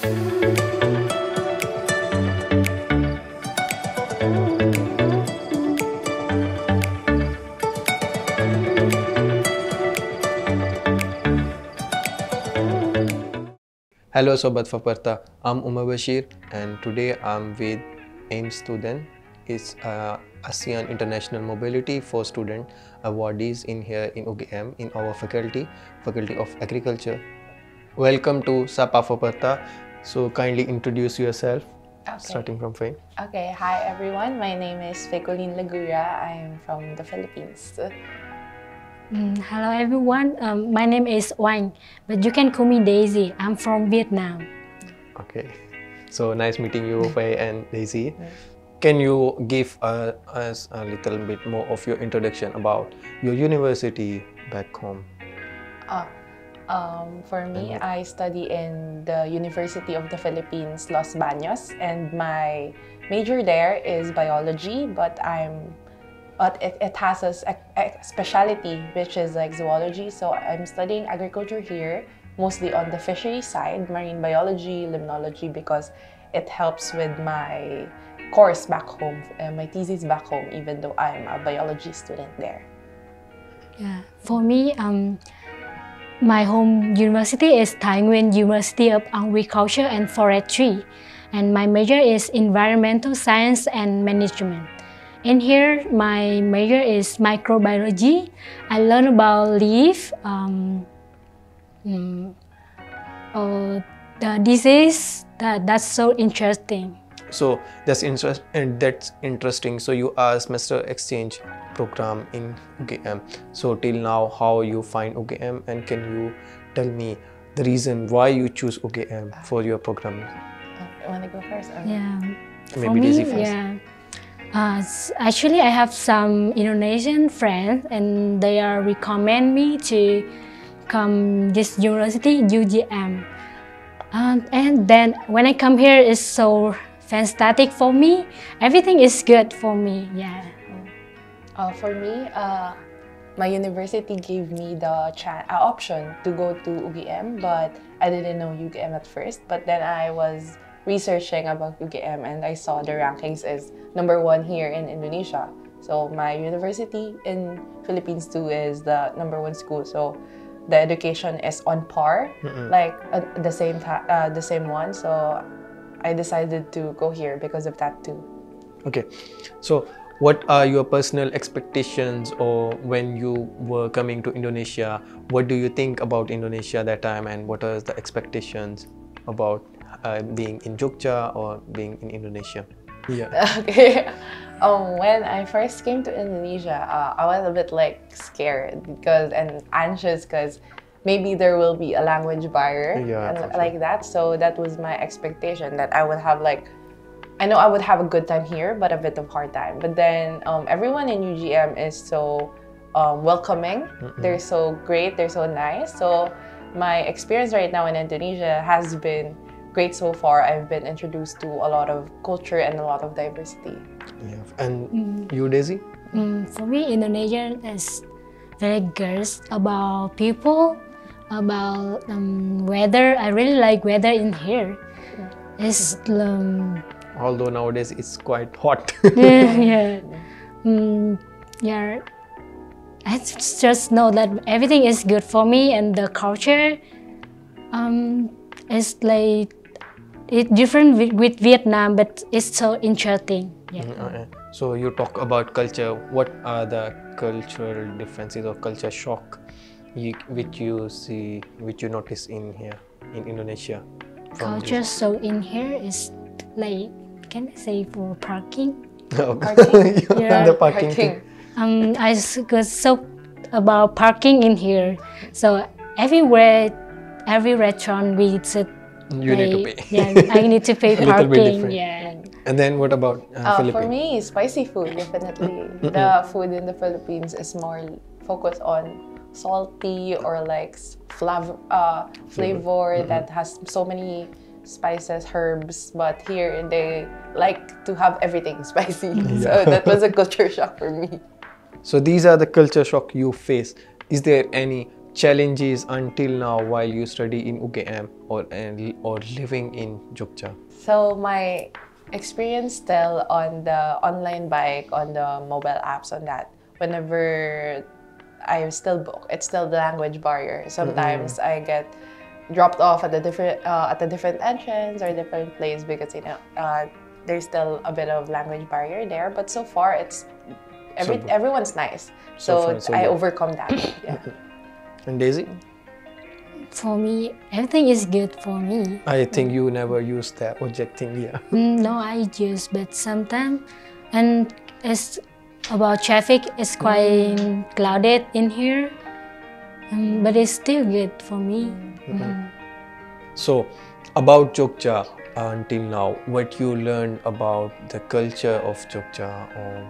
Hello Sobat Faperta, I'm Umar Bashir and today I'm with AIM student. It's ASEAN International Mobility for student awardees in here in UGM in our faculty of Agriculture. Welcome to Sapa Faperta. So kindly introduce yourself, starting from Faye. Okay, hi everyone. My name is Fecolin Lagura. I'm from the Philippines. Hello everyone, my name is Oanh, but you can call me Daisy. I'm from Vietnam. Okay, so nice meeting you, Faye and Daisy. Can you give us a little bit more of your introduction about your university back home? For me, I study in the University of the Philippines, Los Baños, and my major there is biology, but it has a specialty which is like zoology. So I'm studying agriculture here, mostly on the fishery side, marine biology, limnology, because it helps with my course back home, my thesis back home, even though I'm a biology student there. Yeah, for me, my home university is Thái Nguyên University of Agriculture and Forestry, and my major is Environmental Science and Management. In here, my major is microbiology. I learn about leaf, the disease. That's so interesting. So that's interesting. So you are semester exchange program in UGM. So till now, how you find UGM, and can you tell me the reason why you choose UGM for your program? You want to go first? Yeah, maybe Daisy first. Yeah. Actually, I have some Indonesian friends, and they are recommend me to come this university, UGM. And then when I come here, it's so fantastic for me. Everything is good for me. Yeah. For me, my university gave me the option to go to UGM, but I didn't know UGM at first. But then I was researching about UGM and I saw the rankings is #1 here in Indonesia. So my university in Philippines too is the #1 school. So the education is on par, like the same one. So I decided to go here because of that too. Okay, so what are your personal expectations, or when you were coming to Indonesia, what do you think about Indonesia that time, and what are the expectations about being in Jogja or being in Indonesia? Yeah. Okay. When I first came to Indonesia, I was a bit like scared and anxious because maybe there will be a language barrier like that. So that was my expectation, that I would have I know I would have a good time here, but a bit of hard time. But then everyone in UGM is so welcoming. They're so great. They're so nice. So my experience right now in Indonesia has been great so far. I've been introduced to a lot of culture and a lot of diversity. Yeah. And you, Daisy? For me, Indonesia is very good about people, about weather. I really like weather in here. It's although nowadays it's quite hot. yeah. I just know that everything is good for me, and the culture is like it's different with Vietnam, but it's so interesting. Yeah. So you talk about culture. What are the cultural differences or culture shock which you notice in here in Indonesia? Culture so in here is like, can I say, for parking? Parking? Yeah. The parking. I got so about parking in here. So everywhere, every restaurant we sit, you need to pay. Yeah, I need to pay parking. Yeah. And then what about Philippines? For me, spicy food, definitely. The food in the Philippines is more focused on salty or like flavor that has so many spices, herbs, but here they like to have everything spicy. So that was a culture shock for me. So these are the culture shock you face. Is there any challenges until now while you study in UGM or living in Jogja? So my experience still on the online bike, on the mobile apps, on that, whenever I still book, it's still the language barrier. Sometimes I get dropped off at a different entrance or different place because there's still a bit of language barrier there. But so far it's everyone's nice, so I overcome that. Yeah. And Daisy? For me, everything is good for me. I think you never use the object thing here. No, I use, but sometimes, and it's about traffic. It's quite crowded in here, but it's still good for me. So, about Jogja until now, what you learned about the culture of Jogja or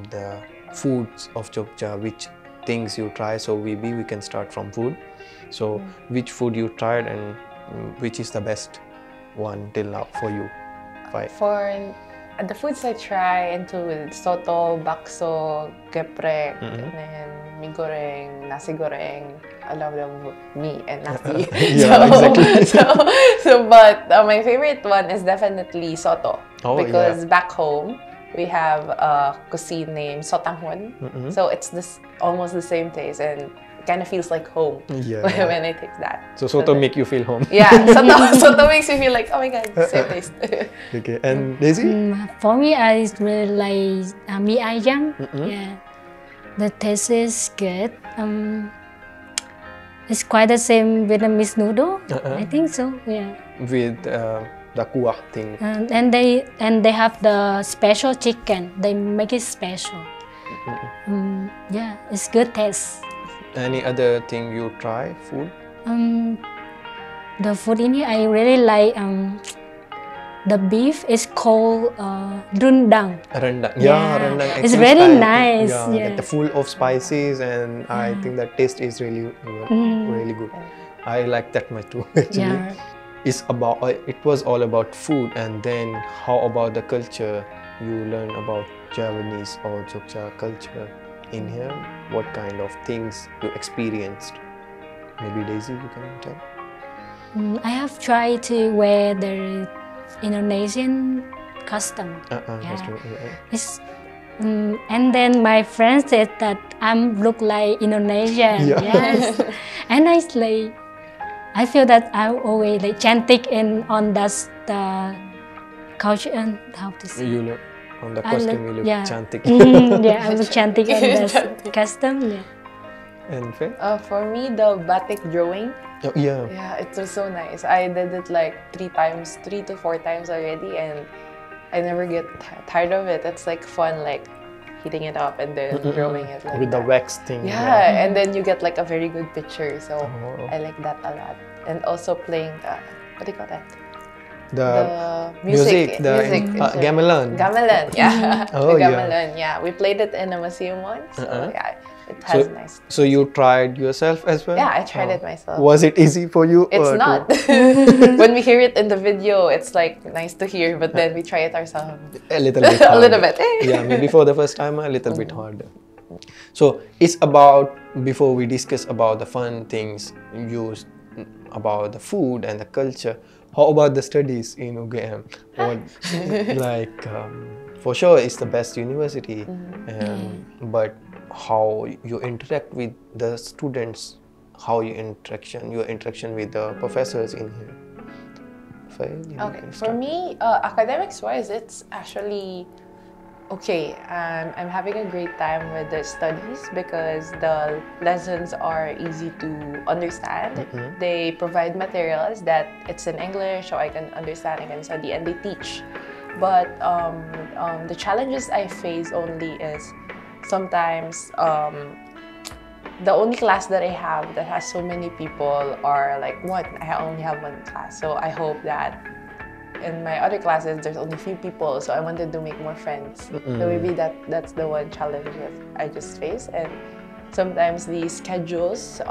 the foods of Jogja, which things you try? So maybe we can start from food. So which food you tried and which is the best one till now for you? For the foods I try include soto, bakso, geprek, and then mi goreng, nasi goreng. I love the meat and nasi. Exactly. But my favorite one is definitely soto, because back home we have a cuisine named sotanghon. So it's almost the same taste and kind of feels like home when I taste that. So soto make you feel home. Yeah, soto makes you feel like, oh my god, same taste. Okay, and Daisy? For me, I really like mi ayam. Yeah, the taste is good. It's quite the same Vietnamese noodle. I think so. Yeah. With the kuah thing. And they have the special chicken. They make it special. Yeah, it's good taste. Any other thing you try? Food? The food in here, I really like the beef is called rendang. Rendang. Yeah, rendang. It's really nice. Yeah, like full of spices, and I think that taste is really good. I like that much too, actually. Yeah. It was all about food, and then how about the culture? You learn about Javanese or Jogja culture in here. What kind of things you experienced? Maybe Daisy, you can tell. I have tried to wear the Indonesian custom. And then my friend said that I look like Indonesian. Yes. And I feel that I always like chanting on the culture and how to say. You look on the costume. You look chanting. Yeah, I was chanting on the custom. Yeah. And Faye? For me, the batik drawing. Oh, yeah. Yeah, it was so nice. I did it like 3 to 4 times already, and I never get tired of it. It's like fun, like heating it up and then drawing it like with that. The wax thing. Yeah, and then you get like a very good picture. So I like that a lot. And also playing what do you call that? The music. Gamelan. Gamelan, yeah. Oh, the gamelan, yeah. We played it in a museum once. So yeah, it has nice. So you tried yourself as well? Yeah, I tried it myself. Was it easy for you? It's not. When we hear it in the video, it's like nice to hear, but then we try it ourselves. A little bit. A little bit. Yeah, maybe for the first time a little bit harder. So it's about, before we discuss about the fun things used about the food and the culture, how about the studies in UGM? For sure it's the best university, but how you interact with the students, how your interaction with the professors in here? Okay, for me, academics-wise, it's actually okay. I'm having a great time with the studies because the lessons are easy to understand. They provide materials that it's in English, so I can understand, I can study, and they teach. But the challenges I face only is sometimes the only class that I have that has so many people are like one. I only have one class, so I hope that in my other classes there's only few people, so I wanted to make more friends. So maybe that's the one challenge that I just face. And sometimes the schedules,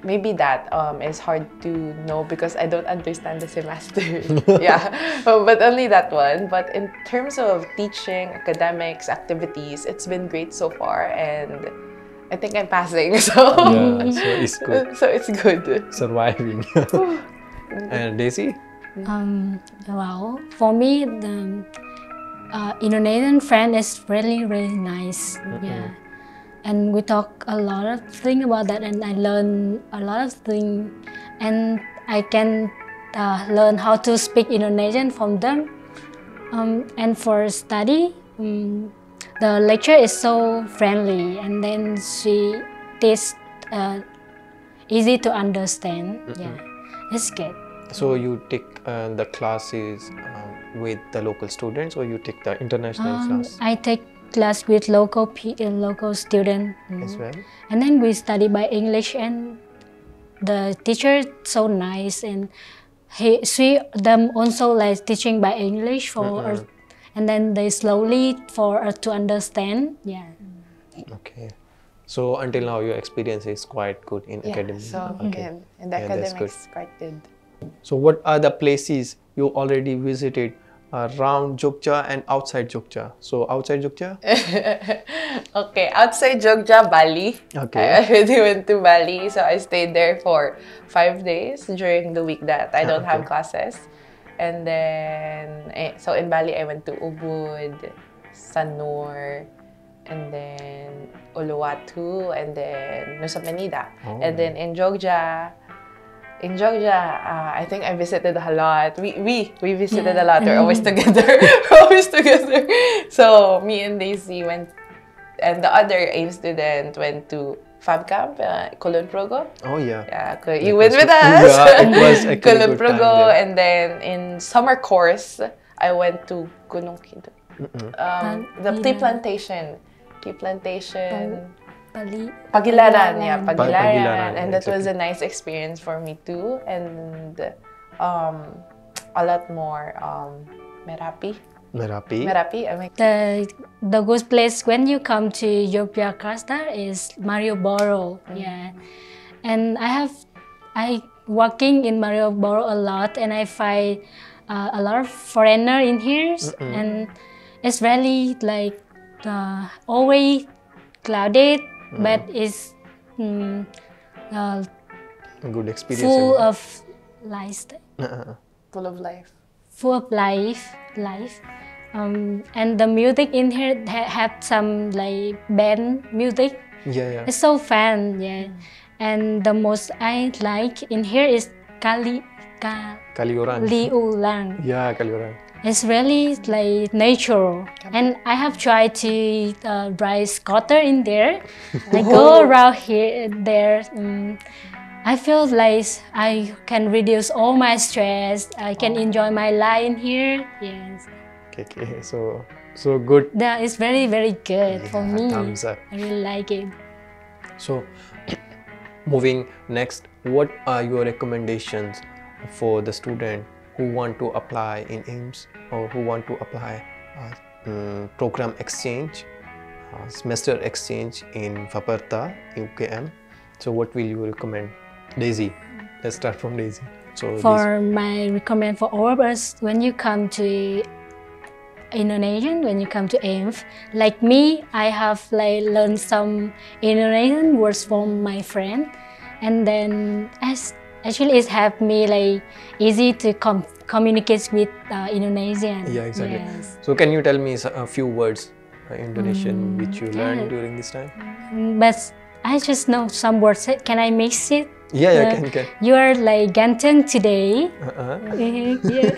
maybe that is hard to know because I don't understand the semester. Yeah, but only that one. But in terms of teaching, academics, activities, it's been great so far, and I think I'm passing, so yeah, so it's good. So it's good. Surviving. And Daisy? Well, for me, the Indonesian friend is really, really nice. Yeah. And we talk a lot of things about that, and I learn a lot of things, and I can learn how to speak Indonesian from them. And for study, the lecturer is so friendly, and then she is easy to understand. Yeah, it's good. So you take the classes with the local students, or you take the international class? I take class with local students As well? and then we study by English, and the teacher is so nice, and them also like teaching by English for us, and then they slowly for us to understand. Yeah. Okay. So until now your experience is quite good in academy. So okay. in the Yeah, that's good. academics quite good. So what are the places you already visited around Jogja and outside Jogja? So outside Jogja? Okay, outside Jogja, Bali. Okay. I already went to Bali, so I stayed there for 5 days during the week that I don't have classes. And then, so in Bali, I went to Ubud, Sanur, and then Uluwatu, and then Nusa Penida. Oh. And then in Jogja, I think I visited a lot. We visited a lot. We're always together. We're always together. So me and Daisy went, and the other AIM student went to Fab Camp, Kulon Progo. Oh yeah. Yeah, you went with us. Yeah, it was actually Kulon good time Progo, there. and then in summer course, I went to Gunung Kidul. The tea plantation. Pagilaran, yeah, Pagilaran, and that was a nice experience for me too, and a lot more Merapi. I mean, The good place when you come to Yogyakarta is Malioboro. Yeah, and I working in Malioboro a lot, and I find a lot of foreigner in here, and it's really like always crowded, but it's A good experience. full of lifestyle. full of life. Full of life. And the music in here have some like band music. Yeah. It's so fun, yeah. And the most I like in here is Kaliurang. Liulang. Yeah, Kaliurang. It's really like natural, and I have tried to ride scooter in there. I go around there. I feel like I can reduce all my stress. I can enjoy my life in here. Yes. Okay. So good. That is very, very good for me. Thumbs up. I really like it. So, moving next, what are your recommendations for the student who want to apply in AIMS or who want to apply program exchange, semester exchange in Faperta, UKM? So, what will you recommend? Daisy, let's start from Daisy. So, My recommend for all of us, when you come to Indonesian, when you come to AIMS, like me, I have like learned some Indonesian words from my friend, and then actually it helped me like easy to communicate with Indonesian. yeah, exactly. Yes. So, can you tell me a few words Indonesian which you learned during this time? But I just know some words. Can I mix it? Yeah, can. You are like ganteng today. Yeah.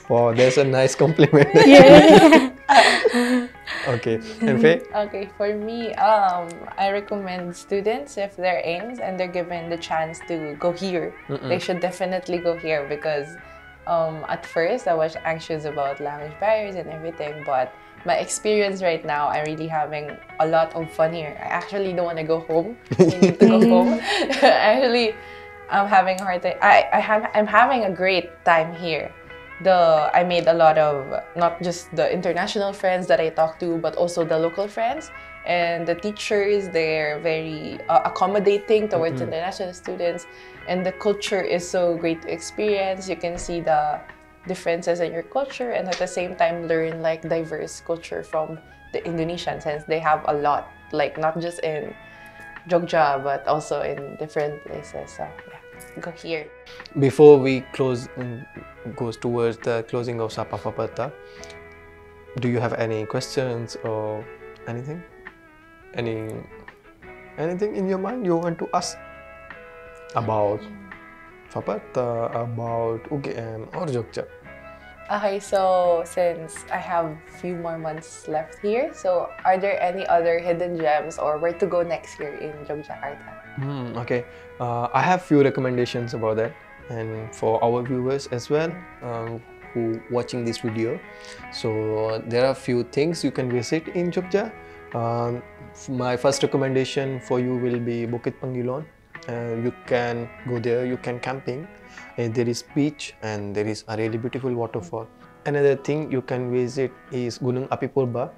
Wow, that's a nice compliment. Yeah. Okay, and Faye? Okay, for me, I recommend students, if they're AIMS and they're given the chance to go here, they should definitely go here, because at first I was anxious about language barriers and everything, but my experience right now, I'm really having a lot of fun here. I actually don't want to go home. I need to go home. Actually, I'm having a hard time. I'm having a great time here. I made a lot of, not just the international friends that I talk to, but also the local friends. And the teachers, they're very accommodating towards international students. And the culture is so great to experience. You can see the differences in your culture, and at the same time learn like diverse culture from the Indonesians, since they have a lot like not just in Jogja, but also in different places. So yeah, go here. Before we goes towards the closing of Sapa Faperta, do you have any questions or anything? Anything in your mind you want to ask about Faperta, about UGM or Jogja? Okay, so since I have few more months left here, so are there any other hidden gems or where to go next year in Yogyakarta? Okay, I have few recommendations about that, and for our viewers as well who watching this video. So there are few things you can visit in Jogja. My first recommendation for you will be Bukit Pangilon. You can go there, you can camping, there is beach and there is a really beautiful waterfall. Another thing you can visit is Gunung Api Purba.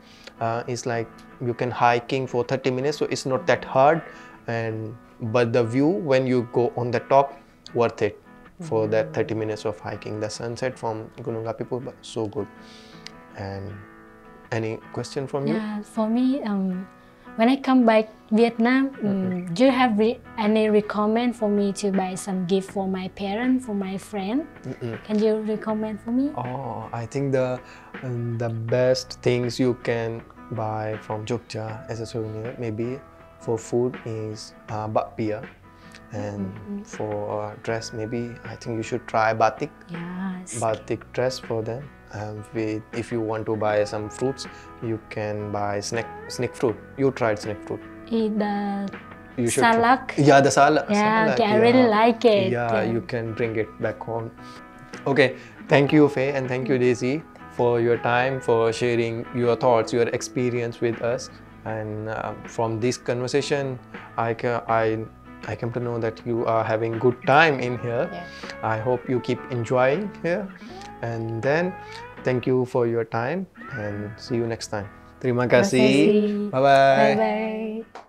It's like you can hiking for 30 minutes, so it's not that hard, but the view when you go on the top, worth it for that 30 minutes of hiking. The sunset from Gunung Api Purba, so good. And any question from you? Yeah, for me, when I come back Vietnam, do you have any recommend for me to buy some gift for my parents, for my friend? Can you recommend for me? Oh, I think the best things you can buy from Jogja as a souvenir, maybe for food, is bakpia, and for dress, maybe I think you should try batik. Yes. Batik dress for them. If you want to buy some fruits, you can buy snake fruit. You tried snake fruit? The You should salak. Yeah, the salak. Yeah, salak, okay, I really like it. Yeah, you can bring it back home. Okay, thank you, Faye, and thank you, Daisy, for your time, for sharing your thoughts, your experience with us. And from this conversation, I came to know that you are having good time in here. Yeah. I hope you keep enjoying here. And then, thank you for your time and see you next time. Terima kasih. Bye-bye. Bye-bye.